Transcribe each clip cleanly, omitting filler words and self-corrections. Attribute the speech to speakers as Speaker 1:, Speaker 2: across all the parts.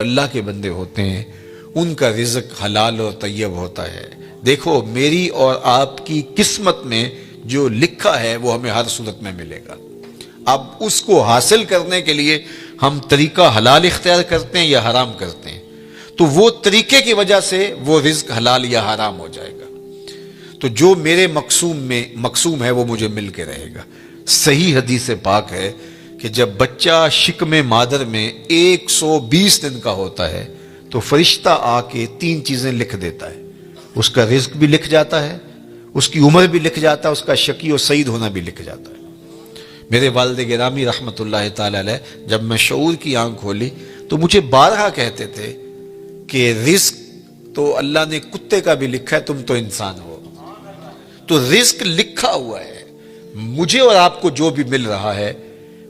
Speaker 1: اللہ کے بندے ہوتے ہیں ان کا رزق حلال اور طیب ہوتا ہے۔ دیکھو میری اور آپ کی قسمت میں جو لکھا ہے وہ ہمیں ہر صورت میں ملے گا۔ اب اس کو حاصل کرنے کے لیے ہم طریقہ حلال اختیار کرتے ہیں یا حرام کرتے ہیں، تو وہ طریقے کی وجہ سے وہ رزق حلال یا حرام ہو جائے گا۔ تو جو میرے مقسوم ہے وہ مجھے مل کے رہے گا۔ صحیح حدیث پاک ہے کہ جب بچہ شکم مادر میں 120 دن کا ہوتا ہے تو فرشتہ آ کے 3 چیزیں لکھ دیتا ہے، اس کا رزق بھی لکھ جاتا ہے، اس کی عمر بھی لکھ جاتا ہے، اس کا شقی و سعید ہونا بھی لکھ جاتا ہے۔ میرے والد گرامی رحمۃ اللہ تعالی علیہ جب میں شعور کی آنکھ کھولی تو مجھے بارہا کہتے تھے کہ رزق تو اللہ نے کتے کا بھی لکھا ہے، تم تو انسان ہو، تو رزق لکھا ہوا ہے۔ مجھے اور آپ کو جو بھی مل رہا ہے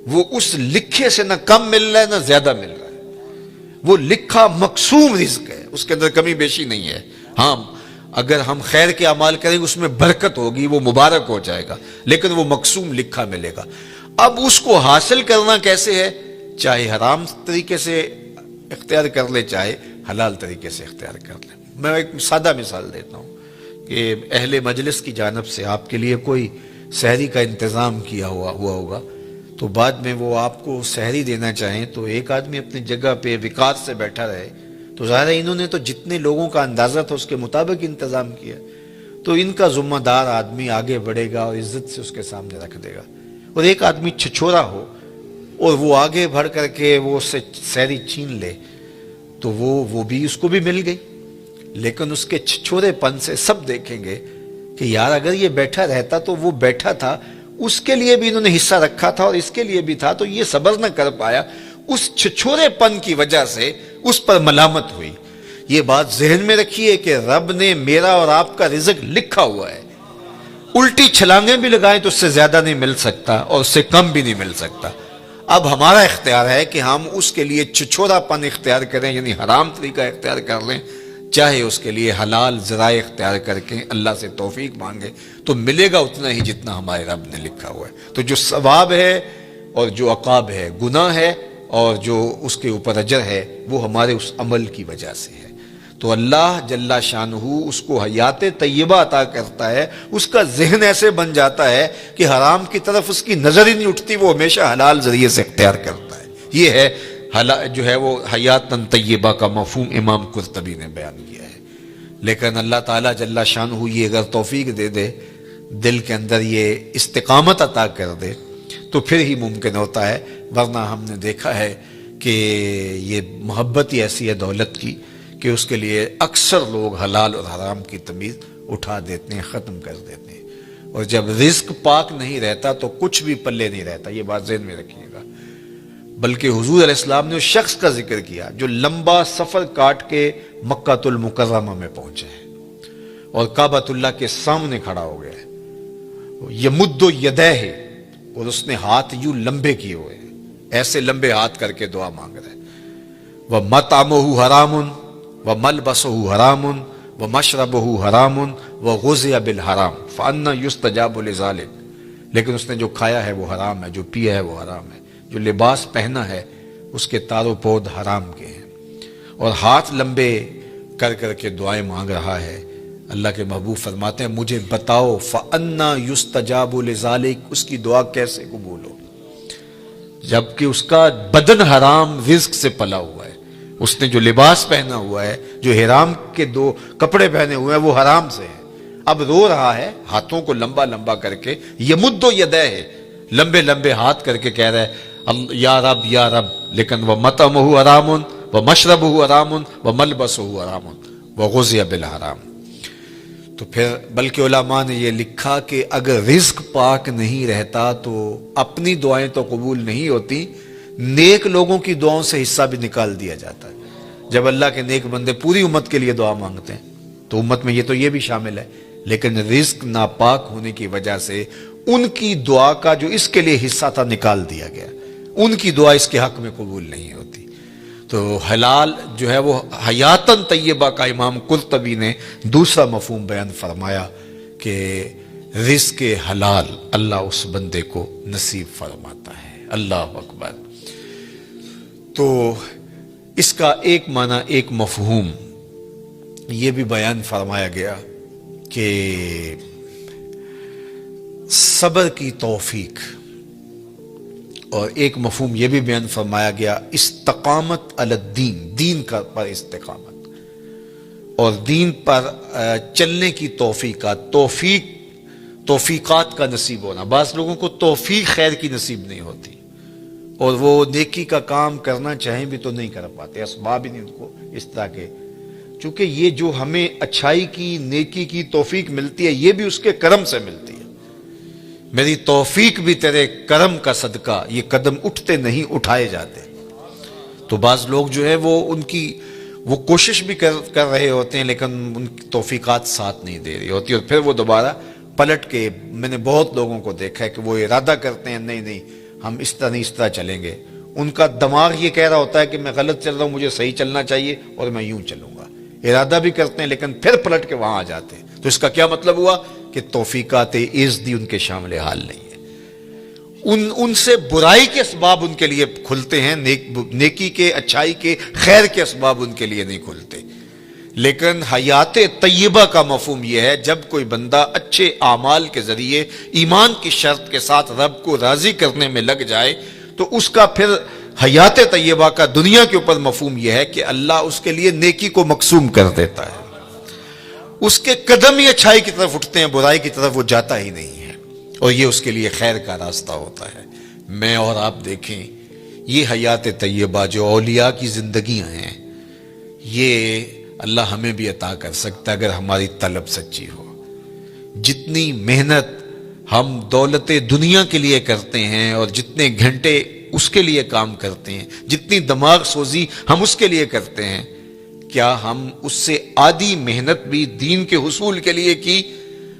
Speaker 1: وہ اس لکھے سے نہ کم مل رہا ہے نہ زیادہ مل رہا ہے، وہ لکھا مقسوم رزق ہے، اس کے اندر کمی بیشی نہیں ہے۔ ہاں اگر ہم خیر کے اعمال کریں اس میں برکت ہوگی، وہ مبارک ہو جائے گا، لیکن وہ مقسوم لکھا ملے گا۔ اب اس کو حاصل کرنا کیسے ہے؟ چاہے حرام طریقے سے اختیار کر لے چاہے حلال طریقے سے اختیار کر لے۔ میں ایک سادہ مثال دیتا ہوں کہ اہل مجلس کی جانب سے آپ کے لیے کوئی سحری کا انتظام کیا ہوا ہوگا، تو بعد میں وہ آپ کو سحری دینا چاہیں تو ایک آدمی اپنی جگہ پہ وقار سے بیٹھا رہے، تو ظاہر ہے انہوں نے تو جتنے لوگوں کا اندازہ تھا اس کے مطابق انتظام کیا، تو ان کا ذمہ دار آدمی آگے بڑھے گا اور عزت سے اس کے سامنے رکھ دے گا، اور ایک آدمی چھچورا ہو اور وہ آگے بڑھ کر کے وہ اس سے سحری چھین لے تو وہ بھی اس کو بھی مل گئی، لیکن اس کے چھچورے پن سے سب دیکھیں گے کہ یار اگر یہ بیٹھا رہتا تو وہ بیٹھا تھا، اس کے لیے بھی انہوں نے حصہ رکھا تھا اور اس کے لیے بھی تھا، تو یہ صبر نہ کر پایا، اس چھچورے پن کی وجہ سے اس پر ملامت ہوئی۔ یہ بات ذہن میں رکھیے کہ رب نے میرا اور آپ کا رزق لکھا ہوا ہے، الٹی چھلانگیں بھی لگائیں تو اس سے زیادہ نہیں مل سکتا اور اس سے کم بھی نہیں مل سکتا۔ اب ہمارا اختیار ہے کہ ہم اس کے لیے چھچورا پن اختیار کریں، یعنی حرام طریقہ اختیار کر لیں، چاہے اس کے لیے حلال ذرائع اختیار کر کے اللہ سے توفیق مانگے، تو ملے گا اتنا ہی جتنا ہمارے رب نے لکھا ہوا ہے۔ تو جو ثواب ہے اور جو عقاب ہے، گناہ ہے اور جو اس کے اوپر اجر ہے، وہ ہمارے اس عمل کی وجہ سے ہے۔ تو اللہ جل شانہ اس کو حیات طیبہ عطا کرتا ہے، اس کا ذہن ایسے بن جاتا ہے کہ حرام کی طرف اس کی نظر ہی نہیں اٹھتی، وہ ہمیشہ حلال ذریعے سے اختیار کرتا ہے۔ یہ ہے جو ہے وہ حیات طیبہ کا مفہوم امام قرطبی نے بیان کیا ہے۔ لیکن اللہ تعالیٰ جل شانہ یہ اگر توفیق دے دے، دل کے اندر یہ استقامت عطا کر دے تو پھر ہی ممکن ہوتا ہے، ورنہ ہم نے دیکھا ہے کہ یہ محبت ہی ایسی ہے دولت کی کہ اس کے لیے اکثر لوگ حلال اور حرام کی تمیز اٹھا دیتے ہیں، ختم کر دیتے ہیں، اور جب رزق پاک نہیں رہتا تو کچھ بھی پلے نہیں رہتا۔ یہ بات ذہن میں رکھیے گا۔ بلکہ حضور علیہ السلام نے اس شخص کا ذکر کیا جو لمبا سفر کاٹ کے مکہ المکرمہ میں پہنچے ہے اور کعبۃ اللہ کے سامنے کھڑا ہو گیا ہے، یمد یدیہ، اور اس نے ہاتھ یوں لمبے کیے ہوئے ہیں، ایسے لمبے ہاتھ کر کے دعا مانگ رہے ہیں۔ وَمَطْعَمُهُ حَرَامٌ وَمَلْبَسُهُ حَرَامٌ وَمَشْرَبُهُ حَرَامٌ وَغُذِيَ بِالْحَرَامِ فَأَنَّى يُسْتَجَابُ لِذَلِكَ، لیکن اس نے جو کھایا ہے وہ حرام ہے، جو پیا ہے وہ حرام ہے، جو لباس پہنا ہے اس کے تار و پود حرام کے ہیں، اور ہاتھ لمبے کر کر کے دعائیں مانگ رہا ہے۔ اللہ کے محبوب فرماتے ہیں مجھے بتاؤ فَأَنَّى يُسْتَجَابُ لِذَلِكَ، اس کی دعا کیسے قبول ہو جبکہ اس کا بدن حرام رزق سے پلا ہوا ہے، اس نے جو لباس پہنا ہوا ہے، جو حرام کے 2 کپڑے پہنے ہوئے ہیں وہ حرام سے ہے۔ اب رو رہا ہے ہاتھوں کو لمبا لمبا کر کے، یمد یدیہ، لمبے لمبے ہاتھ کر کے کہہ رہا ہے یا رب یا رب، لیکن وَمَطْعَمُهُ حَرَامٌ وَمَشْرَبُهُ حَرَامٌ وَمَلْبَسُهُ حَرَامٌ وَغُذِيَ بِالْحَرَامِ۔ تو پھر بلکہ علماء نے یہ لکھا کہ اگر رزق پاک نہیں رہتا تو اپنی دعائیں تو قبول نہیں ہوتی، نیک لوگوں کی دعاؤں سے حصہ بھی نکال دیا جاتا ہے۔ جب اللہ کے نیک بندے پوری امت کے لیے دعا مانگتے ہیں تو امت میں یہ بھی شامل ہے، لیکن رزق ناپاک ہونے کی وجہ سے ان کی دعا کا جو اس کے لیے حصہ تھا نکال دیا گیا، ان کی دعا اس کے حق میں قبول نہیں ہوتی۔ تو حلال جو ہے وہ حیاتاً طیبہ کا امام قرطبی نے دوسرا مفہوم بیان فرمایا کہ رزق حلال اللہ اس بندے کو نصیب فرماتا ہے۔ اللہ اکبر۔ تو اس کا ایک معنی، ایک مفہوم یہ بھی بیان فرمایا گیا کہ صبر کی توفیق، اور ایک مفہوم یہ بھی بیان فرمایا گیا استقامت علی الدین، دین کا پر استقامت، اور دین پر چلنے کی توفیقات کا نصیب ہونا۔ بعض لوگوں کو توفیق خیر کی نصیب نہیں ہوتی، اور وہ نیکی کا کام کرنا چاہیں بھی تو نہیں کر پاتے، اسباب ہی نہیں ان کو اس طرح کے، چونکہ یہ جو ہمیں اچھائی کی، نیکی کی توفیق ملتی ہے، یہ بھی اس کے کرم سے ملتی ہے۔ میری توفیق بھی تیرے کرم کا صدقہ، یہ قدم اٹھتے نہیں اٹھائے جاتے۔ تو بعض لوگ جو ہے وہ کوشش بھی کر رہے ہوتے ہیں، لیکن ان کی توفیقات ساتھ نہیں دے رہی ہوتی، اور پھر وہ دوبارہ پلٹ کے، میں نے بہت لوگوں کو دیکھا ہے کہ وہ ارادہ کرتے ہیں نہیں ہم اس طرح نہیں، اس طرح چلیں گے، ان کا دماغ یہ کہہ رہا ہوتا ہے کہ میں غلط چل رہا ہوں، مجھے صحیح چلنا چاہیے اور میں یوں چلوں گا، ارادہ بھی کرتے ہیں لیکن پھر پلٹ کے وہاں آ جاتے ہیں۔ تو اس کا کیا مطلب ہوا کہ توفیقات عزدی ان کے شامل حال نہیں ہے، ان سے برائی کے اسباب ان کے لیے کھلتے ہیں، نیکی کے، اچھائی کے، خیر کے اسباب ان کے لیے نہیں کھلتے۔ لیکن حیات طیبہ کا مفہوم یہ ہے، جب کوئی بندہ اچھے اعمال کے ذریعے ایمان کی شرط کے ساتھ رب کو راضی کرنے میں لگ جائے، تو اس کا پھر حیات طیبہ کا دنیا کے اوپر مفہوم یہ ہے کہ اللہ اس کے لیے نیکی کو مقسوم کر دیتا ہے، اس کے قدم ہی اچھائی کی طرف اٹھتے ہیں، برائی کی طرف وہ جاتا ہی نہیں ہے، اور یہ اس کے لیے خیر کا راستہ ہوتا ہے۔ میں اور آپ دیکھیں، یہ حیات طیبہ جو اولیاء کی زندگیاں ہیں، یہ اللہ ہمیں بھی عطا کر سکتا ہے اگر ہماری طلب سچی ہو۔ جتنی محنت ہم دولت دنیا کے لیے کرتے ہیں، اور جتنے گھنٹے اس کے لیے کام کرتے ہیں، جتنی دماغ سوزی ہم اس کے لیے کرتے ہیں، کیا ہم اس سے آدھی محنت بھی دین کے حصول کے لیے کی؟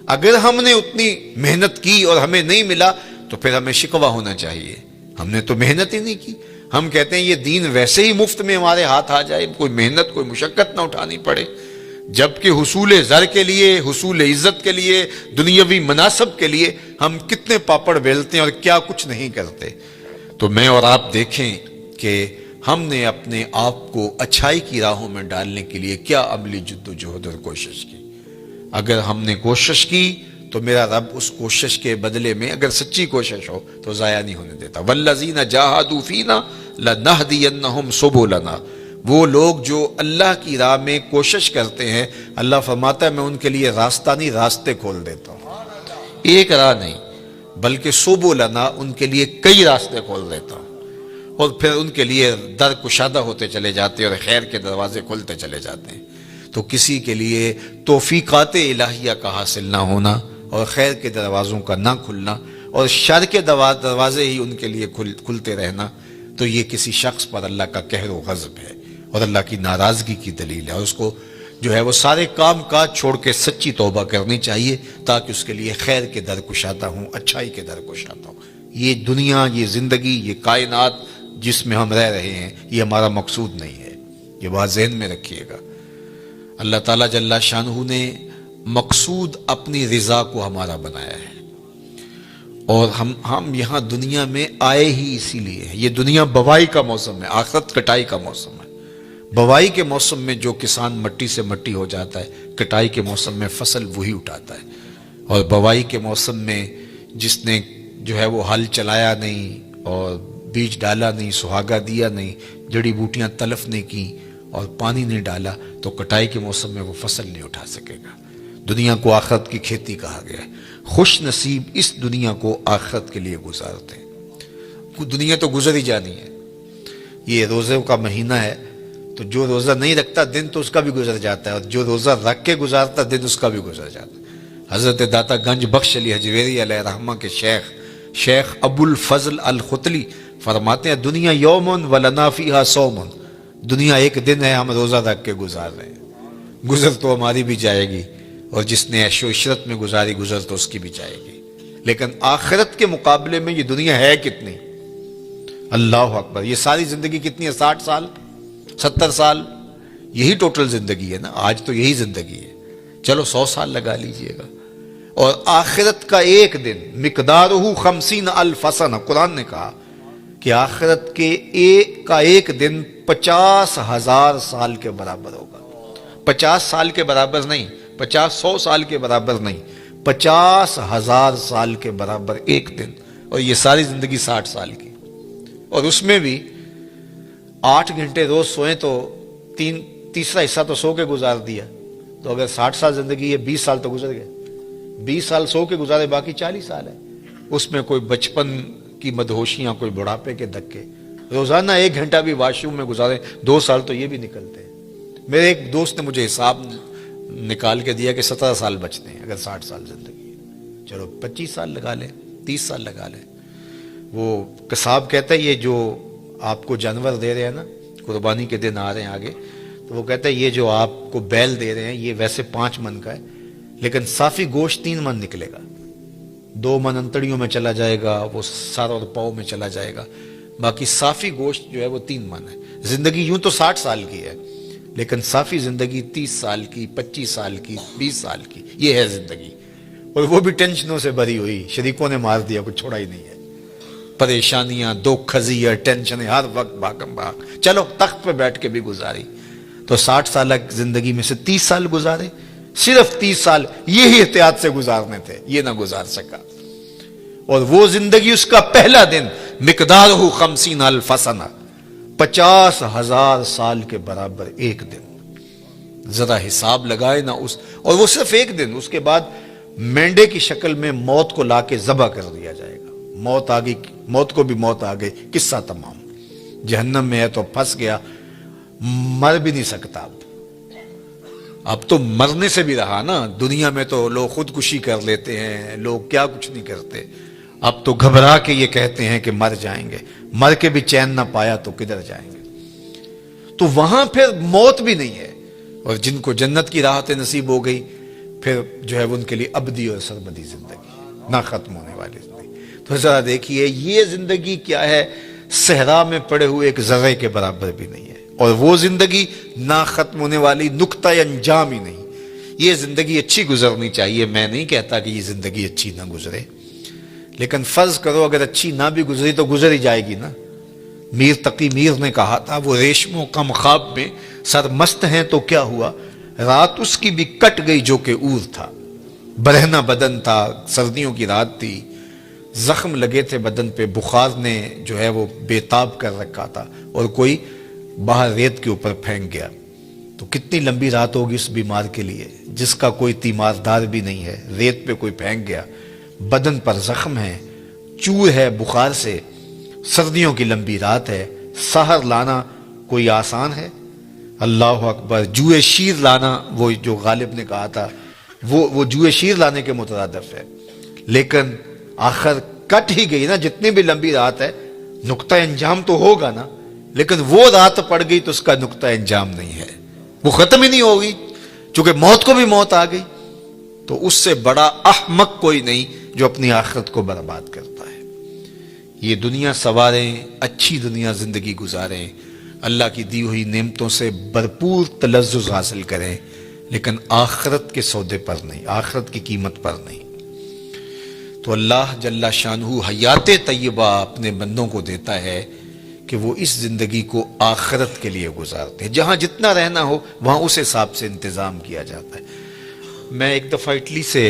Speaker 1: اگر ہم نے اتنی محنت کی اور ہمیں نہیں ملا تو پھر ہمیں شکوہ ہونا چاہیے، ہم نے تو محنت ہی نہیں کی۔ ہم کہتے ہیں یہ دین ویسے ہی مفت میں ہمارے ہاتھ آ جائے، کوئی محنت، کوئی مشقت نہ اٹھانی پڑے، جبکہ حصول زر کے لیے، حصول عزت کے لیے، دنیاوی مناصب کے لیے ہم کتنے پاپڑ بیلتے ہیں اور کیا کچھ نہیں کرتے۔ تو میں اور آپ دیکھیں کہ ہم نے اپنے آپ کو اچھائی کی راہوں میں ڈالنے کے لیے کیا عملی جد و جہد اور کوشش کی۔ اگر ہم نے کوشش کی تو میرا رب اس کوشش کے بدلے میں، اگر سچی کوشش ہو تو ضائع نہیں ہونے دیتا۔ وَالَّذِينَ جَاهَدُوا فِينَا لَنَهْدِيَنَّهُمْ سُبُلَنَا، وہ لوگ جو اللہ کی راہ میں کوشش کرتے ہیں، اللہ فرماتا ہے میں ان کے لیے راستہ نہیں، راستے کھول دیتا ہوں، ایک راہ نہیں بلکہ سبلنا، ان کے لیے کئی راستے کھول دیتا ہوں، اور پھر ان کے لیے در کشادہ ہوتے چلے جاتے ہیں اور خیر کے دروازے کھلتے چلے جاتے ہیں۔ تو کسی کے لیے توفیقات الہیہ کا حاصل نہ ہونا، اور خیر کے دروازوں کا نہ کھلنا، اور شر کے دروازے ہی ان کے لیے کھلتے رہنا، تو یہ کسی شخص پر اللہ کا قہر و غضب ہے اور اللہ کی ناراضگی کی دلیل ہے، اور اس کو جو ہے وہ سارے کام کاج چھوڑ کے سچی توبہ کرنی چاہیے، تاکہ اس کے لیے خیر کے در کشادہ ہوں، اچھائی کے در کشادہ ہوں۔ یہ دنیا، یہ زندگی، یہ کائنات جس میں ہم رہ رہے ہیں، یہ ہمارا مقصود نہیں ہے، یہ بات ذہن میں رکھیے گا۔ اللہ تعالیٰ جل شانہ نے مقصود اپنی رضا کو ہمارا بنایا ہے، اور ہم یہاں دنیا میں آئے ہی اسی لیے ہیں۔ یہ دنیا بوائی کا موسم ہے، آخرت کٹائی کا موسم ہے۔ بوائی کے موسم میں جو کسان مٹی سے مٹی ہو جاتا ہے، کٹائی کے موسم میں فصل وہی اٹھاتا ہے، اور بوائی کے موسم میں جس نے جو ہے وہ ہل چلایا نہیں اور بیج ڈالا نہیں، سہاگا دیا نہیں، جڑی بوٹیاں تلف نہیں کی اور پانی نہیں ڈالا، تو کٹائی کے موسم میں وہ فصل نہیں اٹھا سکے گا۔ دنیا کو آخرت کی کھیتی کہا گیا ہے۔ خوش نصیب اس دنیا کو آخرت کے لیے گزارتے ہیں۔ دنیا تو گزر ہی جانی ہے، یہ روزے کا مہینہ ہے، تو جو روزہ نہیں رکھتا دن تو اس کا بھی گزر جاتا ہے، اور جو روزہ رکھ کے گزارتا دن اس کا بھی گزر جاتا ہے۔ حضرت داتا گنج بخش علی حجویری علیہ رحمہ کے شیخ ابو الفضل الختلی فرماتے ہیں، دنیا یومن ولنا فیہا صومن، دنیا ایک دن ہے، ہم روزہ رکھ کے گزار رہے ہیں، گزر تو ہماری بھی جائے گی، اور جس نے عیش و عشرت میں گزاری گزر تو اس کی بھی جائے گی۔ لیکن آخرت کے مقابلے میں یہ دنیا ہے کتنی؟ اللہ اکبر، یہ ساری زندگی کتنی ہے؟ 60 سال، 70 سال، یہی ٹوٹل زندگی ہے نا، آج تو یہی زندگی ہے، چلو 100 سال لگا لیجئے گا۔ اور آخرت کا ایک دن مقدارہ 50,000 سنہ، قرآن نے کہا کہ آخرت کے ایک دن 50,000 سال کے برابر ہوگا. 50 سال کے برابر نہیں، 100 سال کے برابر نہیں، 50,000 سال کے برابر ایک دن. اور یہ ساری زندگی 60 سال کی، اور اس میں بھی 8 گھنٹے روز سوئیں تو تیسرا حصہ تو سو کے گزار دیا. تو اگر 60 سال زندگی ہے، 20 سال تو گزر گئے. 20 سال سو کے گزارے، باقی 40 سال ہے. اس میں کوئی بچپن کی مدہوشیاں، کوئی بڑھاپے کے دھکے. روزانہ 1 گھنٹہ بھی واش روم میں گزارے، 2 سال تو یہ بھی نکلتے ہیں. میرے ایک دوست نے مجھے حساب نکال کے دیا کہ 17 سال بچتے ہیں اگر 60 سال زندگی ہے. چلو 25 سال لگا لیں، 30 سال لگا لیں. وہ قصاب کہتا ہے یہ جو آپ کو جانور دے رہے ہیں نا، قربانی کے دن آ رہے ہیں آگے، تو وہ کہتا ہے یہ جو آپ کو بیل دے رہے ہیں یہ ویسے 5 من کا ہے، لیکن صافی گوشت 3 من نکلے گا. 2 من انتڑیوں میں چلا جائے گا، وہ سر اور پاؤں میں چلا جائے گا، باقی صافی گوشت جو ہے وہ 3 من ہے. زندگی یوں تو 60 سال کی ہے، لیکن صافی زندگی 30 سال کی، 25 سال کی، 20 سال کی، یہ ہے زندگی. اور وہ بھی ٹینشنوں سے بھری ہوئی، شریکوں نے مار دیا، کچھ چھوڑا ہی نہیں ہے. پریشانیاں، دکھ، خزیاں، ٹینشنیں، ہر وقت بھاگم بھاگ. چلو تخت پہ بیٹھ کے بھی گزاری. تو 60 سال زندگی میں سے 30 سال گزارے. صرف 30 سال یہی احتیاط سے گزارنے تھے، یہ نہ گزار سکا. اور وہ زندگی، اس کا پہلا دن مقدارہ 50,000 سنہ، 50,000 سال کے برابر ایک دن. ذرا حساب لگائے نا اس، اور وہ صرف ایک دن. اس کے بعد مینڈے کی شکل میں موت کو لا کے ذبح کر دیا جائے گا. موت آ گئی، موت کو بھی موت آ گئی، قصہ تمام. جہنم میں ہے تو پھنس گیا، مر بھی نہیں سکتا. اب تو مرنے سے بھی رہا نا. دنیا میں تو لوگ خودکشی کر لیتے ہیں، لوگ کیا کچھ نہیں کرتے. اب تو گھبرا کے یہ کہتے ہیں کہ مر جائیں گے. مر کے بھی چین نہ پایا تو کدھر جائیں گے. تو وہاں پھر موت بھی نہیں ہے. اور جن کو جنت کی راحت نصیب ہو گئی، پھر جو ہے ان کے لیے ابدی اور سرمدی زندگی، نہ ختم ہونے والی زندگی. تو ذرا دیکھیے یہ زندگی کیا ہے، صحرا میں پڑے ہوئے ایک ذرے کے برابر بھی نہیں ہے. اور وہ زندگی نہ ختم ہونے والی، نقطہ انجام ہی نہیں. یہ زندگی اچھی گزرنی چاہیے. میں نہیں کہتا کہ یہ زندگی اچھی نہ گزرے، لیکن فرض کرو اگر اچھی نہ بھی گزری تو گزر ہی جائے گی نا. میر تقی میر نے کہا تھا، وہ ریشموں کم خواب میں سرمست ہیں تو کیا ہوا، رات اس کی بھی کٹ گئی جو کہ اور تھا. برہنہ بدن تھا، سردیوں کی رات تھی، زخم لگے تھے بدن پہ، بخار نے جو ہے وہ بےتاب کر رکھا تھا، اور کوئی باہر ریت کے اوپر پھینک گیا. تو کتنی لمبی رات ہوگی اس بیمار کے لیے جس کا کوئی تیماردار بھی نہیں ہے. ریت پہ کوئی پھینک گیا، بدن پر زخم ہے، چور ہے بخار سے، سردیوں کی لمبی رات ہے. سحر لانا کوئی آسان ہے؟ اللہ اکبر. جوئے شیر لانا، وہ جو غالب نے کہا تھا، وہ جوئے شیر لانے کے مترادف ہے. لیکن آخر کٹ ہی گئی نا. جتنی بھی لمبی رات ہے، نقطہ انجام تو ہوگا نا. لیکن وہ رات پڑ گئی تو اس کا نقطہ انجام نہیں ہے، وہ ختم ہی نہیں ہوگی، چونکہ موت کو بھی موت آ گئی. تو اس سے بڑا احمق کوئی نہیں جو اپنی آخرت کو برباد کرتا ہے. یہ دنیا سواریں، اچھی دنیا زندگی گزاریں، اللہ کی دی ہوئی نعمتوں سے بھرپور تلذذ حاصل کریں، لیکن آخرت کے سودے پر نہیں، آخرت کی قیمت پر نہیں. تو اللہ جل شانہ حیات طیبہ اپنے بندوں کو دیتا ہے کہ وہ اس زندگی کو آخرت کے لیے گزارتے ہیں. جہاں جتنا رہنا ہو وہاں اس حساب سے انتظام کیا جاتا ہے. میں ایک دفعہ اٹلی سے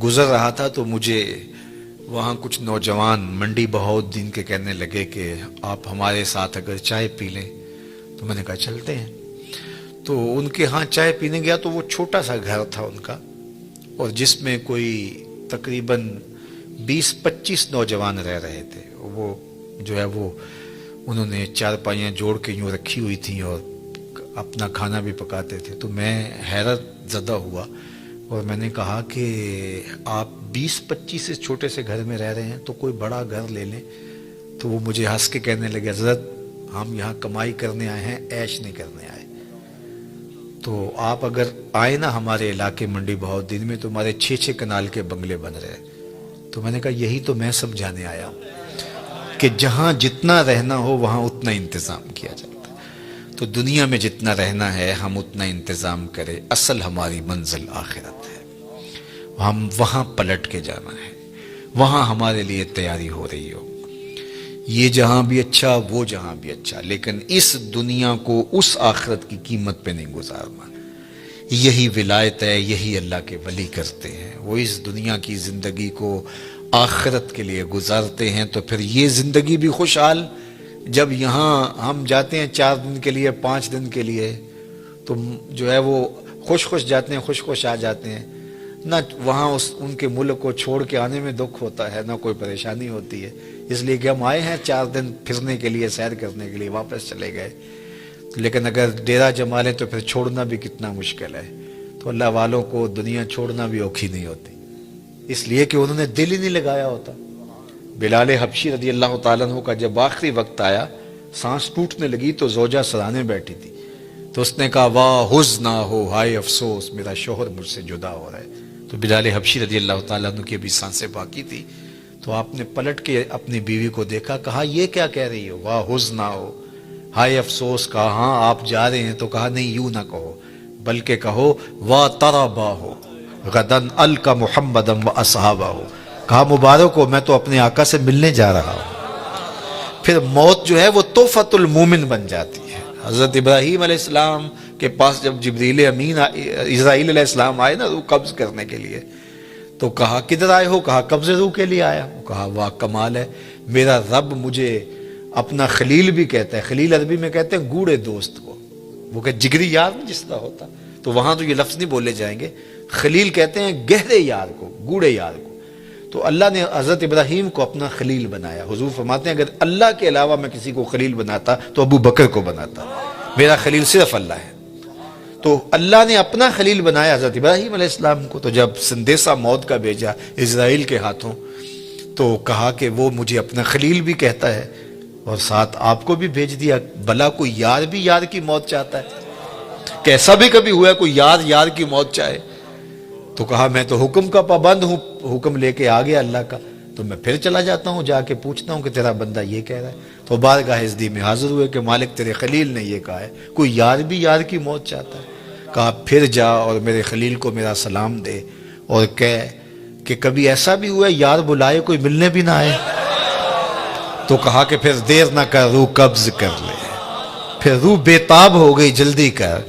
Speaker 1: گزر رہا تھا تو مجھے وہاں کچھ نوجوان منڈی بہاؤالدین کے کہنے لگے کہ آپ ہمارے ساتھ اگر چائے پی لیں. تو میں نے کہا چلتے ہیں. تو ان کے ہاں چائے پینے گیا تو وہ چھوٹا سا گھر تھا ان کا، اور جس میں کوئی تقریباً 20-25 نوجوان رہ رہے تھے. وہ جو ہے وہ انہوں نے چارپائیاں جوڑ کے یوں رکھی ہوئی تھیں اور اپنا کھانا بھی پکاتے تھے. تو میں حیرت زدہ ہوا اور میں نے کہا کہ آپ 20-25 سے چھوٹے سے گھر میں رہ رہے ہیں تو کوئی بڑا گھر لے لیں. تو وہ مجھے ہنس کے کہنے لگے حضرت ہم یہاں کمائی کرنے آئے ہیں، عیش نہیں کرنے آئے. تو آپ اگر آئے نا ہمارے علاقے منڈی بہاؤالدین میں تو ہمارے 6 کنال کے بنگلے بن رہے. تو میں نے کہا یہی تو میں سمجھانے آیا ہوں کہ جہاں جتنا رہنا ہو وہاں اتنا انتظام کیا جاتا ہے. تو دنیا میں جتنا رہنا ہے ہم اتنا انتظام کریں. اصل ہماری منزل آخرت ہے، ہم وہاں پلٹ کے جانا ہے، وہاں ہمارے لیے تیاری ہو رہی ہو. یہ جہاں بھی اچھا وہ جہاں بھی اچھا، لیکن اس دنیا کو اس آخرت کی قیمت پہ نہیں گزارنا۔ یہی ولایت ہے، یہی اللہ کے ولی کرتے ہیں، وہ اس دنیا کی زندگی کو آخرت کے لیے گزارتے ہیں، تو پھر یہ زندگی بھی خوشحال۔ جب یہاں ہم جاتے ہیں 4 دن کے لیے، 5 دن کے لیے، تو جو ہے وہ خوش جاتے ہیں، خوش آ جاتے ہیں، نہ وہاں ان کے ملک کو چھوڑ کے آنے میں دکھ ہوتا ہے، نہ کوئی پریشانی ہوتی ہے، اس لیے کہ ہم آئے ہیں 4 دن پھرنے کے لیے، سیر کرنے کے لیے، واپس چلے گئے۔ لیکن اگر ڈیرا جما لیں تو پھر چھوڑنا بھی کتنا مشکل ہے۔ تو اللہ والوں کو دنیا چھوڑنا بھی اوکھی نہیں ہوتی، اس لیے کہ انہوں نے دل ہی نہیں لگایا ہوتا۔ بلال حبشی رضی اللہ تعالیٰ عنہ کا جب آخری وقت آیا، سانس ٹوٹنے لگی، تو زوجہ سرانے بیٹھی تھی، تو اس نے کہا واہ حزن ہو، ہائے افسوس، میرا شوہر مجھ سے جدا ہو رہا ہے۔ تو بلال حبشی رضی اللہ تعالیٰ عنہ کی ابھی سانسیں باقی تھی، تو آپ نے پلٹ کے اپنی بیوی کو دیکھا، کہا یہ کیا کہہ رہی ہو، واہ حزن ہو، ہائے افسوس۔ کہا ہاں آپ جا رہے ہیں، تو کہا نہیں یوں نہ کہو، بلکہ کہو واہ تربا ہو غدن القا محمدم و اصحابہ ہو۔ کہا مبارک ہو، میں تو اپنے آقا سے ملنے جا رہا ہوں۔ پھر موت جو ہے وہ تحفۃ المومن بن جاتی ہے۔ حضرت ابراہیم علیہ السلام کے پاس جب جبریل امین اسرائیل علیہ السلام آئے نا روح قبض کرنے کے لیے، تو کہا کدھر آئے ہو؟ کہا قبض روح کے لیے آیا ہوں۔ کہا واہ کمال ہے، میرا رب مجھے اپنا خلیل بھی کہتا ہے۔ خلیل عربی میں کہتے ہیں گوڑے دوست کو، وہ کہ جگری یار جس طرح ہوتا، تو وہاں تو یہ لفظ نہیں بولے جائیں گے، خلیل کہتے ہیں گہرے یار کو، گوڑے یار کو۔ تو اللہ نے حضرت ابراہیم کو اپنا خلیل بنایا۔ حضور فرماتے ہیں اگر اللہ کے علاوہ میں کسی کو خلیل بناتا تو ابو بکر کو بناتا، میرا خلیل صرف اللہ ہے۔ تو اللہ نے اپنا خلیل بنایا حضرت ابراہیم علیہ السلام کو۔ تو جب سندیسہ موت کا بھیجا اسرائیل کے ہاتھوں، تو کہا کہ وہ مجھے اپنا خلیل بھی کہتا ہے، اور ساتھ آپ کو بھی بھیج دیا۔ بھلا کوئی یار بھی یار کی موت چاہتا ہے؟ کیسا بھی کبھی ہوا ہے کوئی یار یار کی موت چاہے؟ تو کہا میں تو حکم کا پابند ہوں، حکم لے کے آ گیا اللہ کا، تو میں پھر چلا جاتا ہوں، جا کے پوچھتا ہوں کہ تیرا بندہ یہ کہہ رہا ہے۔ تو بارگاہ عزتی میں حاضر ہوئے کہ مالک تیرے خلیل نے یہ کہا ہے، کوئی یار بھی یار کی موت چاہتا ہے؟ کہا پھر جا اور میرے خلیل کو میرا سلام دے، اور کہہ کہ کبھی ایسا بھی ہوا ہے یار بلائے کوئی ملنے بھی نہ آئے؟ تو کہا کہ پھر دیر نہ کر، روح قبض کر لے۔ پھر روح بےتاب ہو گئی، جلدی کر۔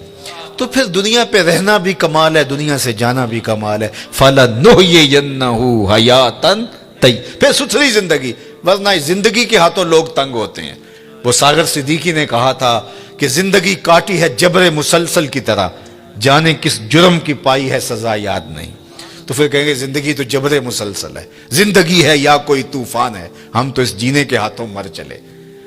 Speaker 1: تو پھر دنیا پہ رہنا بھی کمال ہے، دنیا سے جانا بھی کمال ہے۔ فَلَنُحْيِيَنَّهُ حَيَاتًا طَيِّبَةً، پھر ستھری زندگی، ورنہ اس زندگی کے ہاتھوں لوگ تنگ ہوتے ہیں۔ وہ ساغر صدیقی نے کہا تھا کہ زندگی کاٹی ہے جبر مسلسل کی طرح، جانے کس جرم کی پائی ہے سزا یاد نہیں۔ تو پھر کہیں گے زندگی تو جبر مسلسل ہے، زندگی ہے یا کوئی طوفان ہے، ہم تو اس جینے کے ہاتھوں مر چلے۔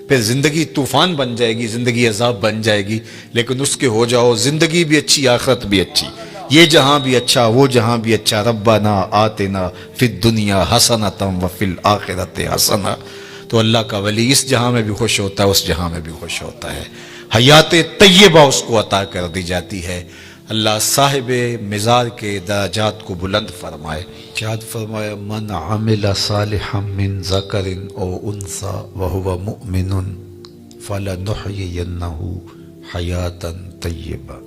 Speaker 1: پھر زندگی طوفان بن جائے گی، زندگی عذاب بن جائے گی، لیکن اس کے ہو جاؤ زندگی بھی اچھی، آخرت بھی اچھی، یہ جہاں بھی اچھا وہ جہاں بھی اچھا۔ ربنا آتنا فی الدنیا حسنۃ وفی الآخرۃ حسنۃ۔ تو اللہ کا ولی اس جہاں میں بھی خوش ہوتا ہے، اس جہاں میں بھی خوش ہوتا ہے، حیات طیبہ اس کو عطا کر دی جاتی ہے۔ اللہ صاحب مزار کے درجات کو بلند فرمائے۔ شاد فرمایا من عمل صالحا من ذکر او انثی وہو مؤمن فلنحیینہ حیاتا طیبہ،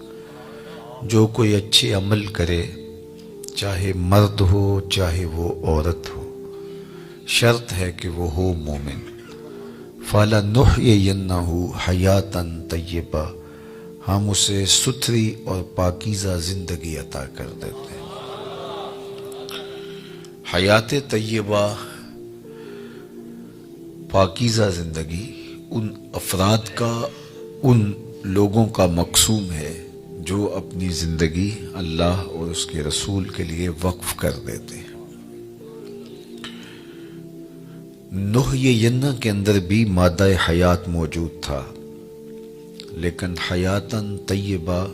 Speaker 1: جو کوئی اچھے عمل کرے، چاہے مرد ہو چاہے وہ عورت ہو، شرط ہے کہ وہ ہو مومن۔ فلنحیینہ حیاتا طیبہ، ہم اسے ستھری اور پاکیزہ زندگی عطا کر دیتے ہیں۔ حیات طیبہ، پاکیزہ زندگی ان افراد کا، ان لوگوں کا مقسوم ہے جو اپنی زندگی اللہ اور اس کے رسول کے لیے وقف کر دیتے ہیں۔ نحیینہ کے اندر بھی مادہ حیات موجود تھا، لیکن حیاتاً طیبہ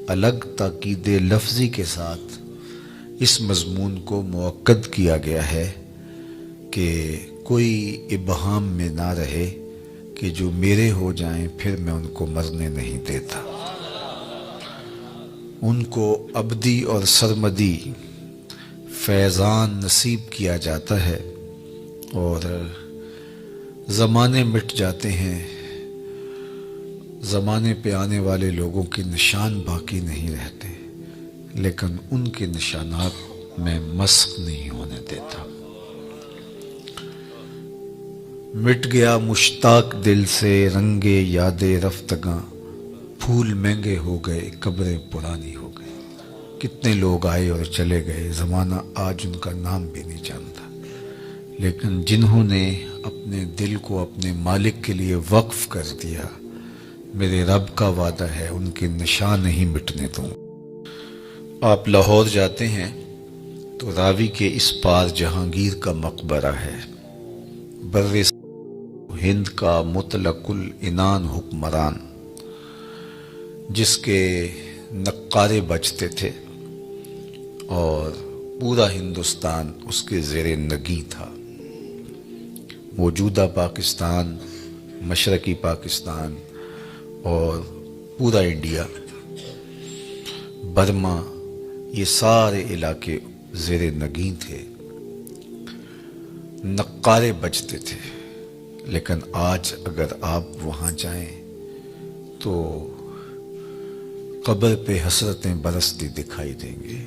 Speaker 1: الگ تاکید لفظی کے ساتھ اس مضمون کو مؤکد کیا گیا ہے کہ کوئی ابہام میں نہ رہے کہ جو میرے ہو جائیں پھر میں ان کو مرنے نہیں دیتا، ان کو ابدی اور سرمدی فیضان نصیب کیا جاتا ہے، اور زمانے مٹ جاتے ہیں، زمانے پہ آنے والے لوگوں کے نشان باقی نہیں رہتے، لیکن ان کے نشانات میں مسخ نہیں ہونے دیتا۔ مٹ گیا مشتاق دل سے رنگ یاد رفتگاں، پھول مہنگے ہو گئے قبریں پرانی ہو گئی۔ کتنے لوگ آئے اور چلے گئے، زمانہ آج ان کا نام بھی نہیں جانتا، لیکن جنہوں نے اپنے دل کو اپنے مالک کے لیے وقف کر دیا، میرے رب کا وعدہ ہے ان کے نشان نہیں مٹنے دوں۔ آپ لاہور جاتے ہیں تو راوی کے اس پار جہانگیر کا مقبرہ ہے، بر ہند کا مطلق العنان حکمران، جس کے نقارے بجتے تھے اور پورا ہندوستان اس کے زیر نگیں تھا۔ موجودہ پاکستان، مشرقی پاکستان اور پورا انڈیا، برما، یہ سارے علاقے زیر نگیں تھے، نقارے بجتے تھے۔ لیکن آج اگر آپ وہاں جائیں تو قبر پہ حسرتیں برستی دکھائی دیں گے۔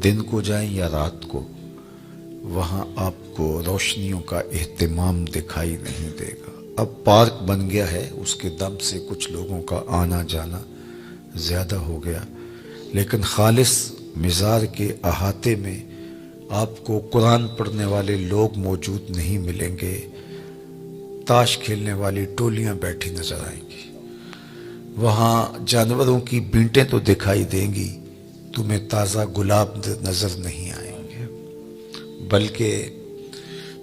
Speaker 1: دن کو جائیں یا رات کو، وہاں آپ کو روشنیوں کا اہتمام دکھائی نہیں دے گا۔ اب پارک بن گیا ہے، اس کے دم سے کچھ لوگوں کا آنا جانا زیادہ ہو گیا، لیکن خالص مزار کے احاطے میں آپ کو قرآن پڑھنے والے لوگ موجود نہیں ملیں گے، تاش کھیلنے والی ٹولیاں بیٹھی نظر آئیں گی۔ وہاں جانوروں کی بینٹیں تو دکھائی دیں گی، تمہیں تازہ گلاب نظر نہیں آئیں گے، بلکہ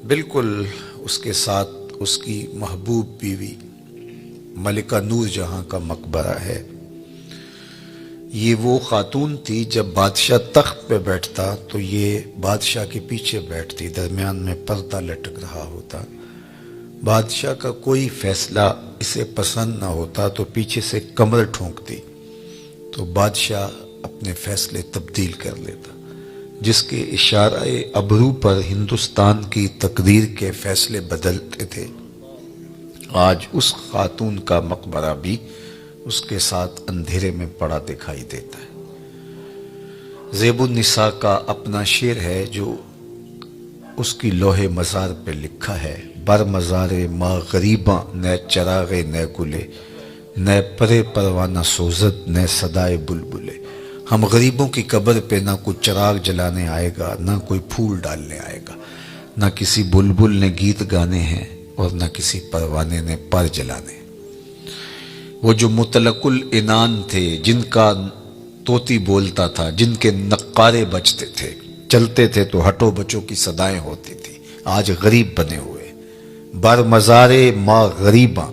Speaker 1: بالکل اس کے ساتھ اس کی محبوب بیوی ملکہ نور جہاں کا مقبرہ ہے۔ یہ وہ خاتون تھی، جب بادشاہ تخت پہ بیٹھتا تو یہ بادشاہ کے پیچھے بیٹھتی، درمیان میں پردہ لٹک رہا ہوتا۔ بادشاہ کا کوئی فیصلہ اسے پسند نہ ہوتا تو پیچھے سے کمر ٹھونکتی، تو بادشاہ اپنے فیصلے تبدیل کر لیتا، جس کے اشارہ ابرو پر ہندوستان کی تقدیر کے فیصلے بدلتے تھے۔ آج اس خاتون کا مقبرہ بھی اس کے ساتھ اندھیرے میں پڑا دکھائی دیتا ہے۔ زیب النساء کا اپنا شعر ہے جو اس کی لوح مزار پہ لکھا ہے: بر مزار ما غریباں نہ چراغ نہ گلے، نہ پرے پروانہ سوزد نہ صدائے بلبلے۔ ہم غریبوں کی قبر پہ نہ کوئی چراغ جلانے آئے گا، نہ کوئی پھول ڈالنے آئے گا، نہ کسی بلبل نے گیت گانے ہیں اور نہ کسی پروانے نے پر جلانے۔ وہ جو مطلق العنان تھے، جن کا طوطی بولتا تھا، جن کے نقارے بجتے تھے، چلتے تھے تو ہٹو بچوں کی صدائیں ہوتی تھی، آج غریب بنے ہوئے۔ بر مزار ما غریباں